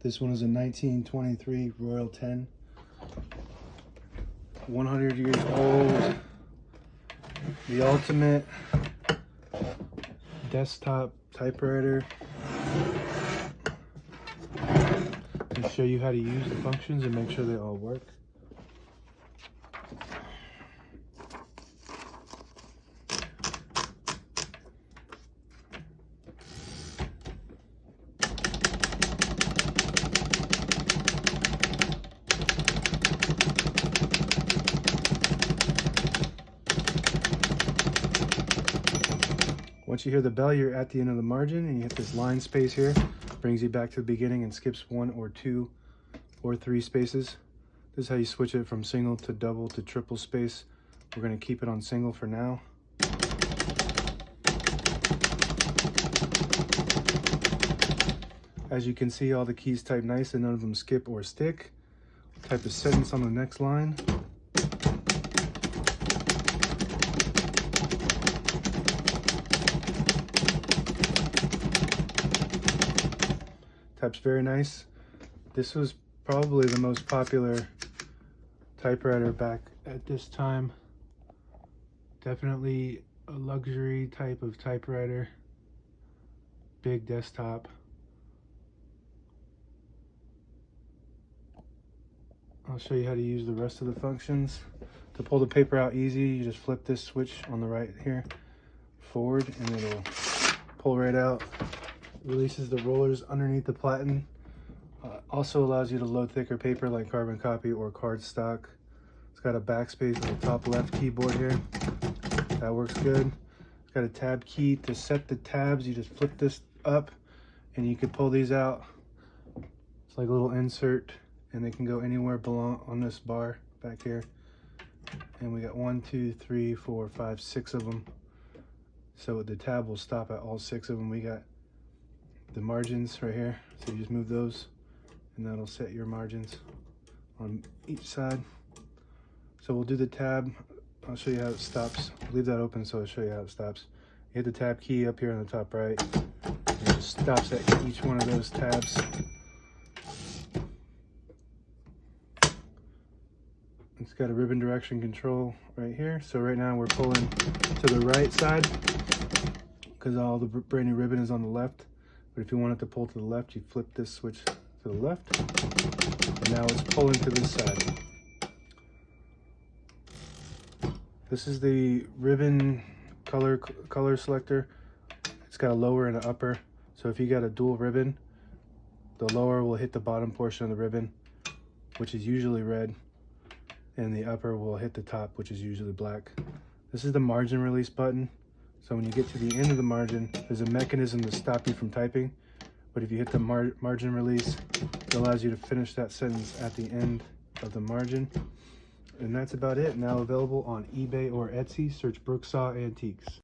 This one is a 1923 Royal 10. 100 years old. The ultimate desktop typewriter. To show you how to use the functions and make sure they all work. Once you hear the bell, you're at the end of the margin, and you hit this line space here. Brings you back to the beginning and skips 1 or 2 or 3 spaces. This is how you switch it from single to double to triple space. We're going to keep it on single for now. As you can see, all the keys type nice and none of them skip or stick. Type a sentence on the next line. Types very nice. This was probably the most popular typewriter back at this time. Definitely a luxury type of typewriter. Big desktop. I'll show you how to use the rest of the functions. To pull the paper out easy, you just flip this switch on the right here forward and it'll pull right out. Releases the rollers underneath the platen. Also allows you to load thicker paper like carbon copy or cardstock. It's got a backspace on the top left keyboard here. That works good. It's got a tab key to set the tabs. You just flip this up and you can pull these out. It's like a little insert and they can go anywhere belong on this bar back here. And we got 1, 2, 3, 4, 5, 6 of them. So the tab will stop at all 6 of them. We got the margins right here, so you just move those and that'll set your margins on each side. So we'll do the tab. I'll show you how it stops. Leave that open so I'll show you how it stops. You hit the tab key up here on the top right and it just stops at each one of those tabs. It's got a ribbon direction control right here. So right now we're pulling to the right side because all the brand new ribbon is on the left. But if you want it to pull to the left, you flip this switch to the left. And now it's pulling to this side. This is the ribbon color selector. It's got a lower and an upper. So if you got a dual ribbon, the lower will hit the bottom portion of the ribbon, which is usually red. And the upper will hit the top, which is usually black. This is the margin release button. So when you get to the end of the margin, there's a mechanism to stop you from typing. But if you hit the margin release, it allows you to finish that sentence at the end of the margin. And that's about it. Now available on eBay or Etsy. Search Brooksaw Antiques.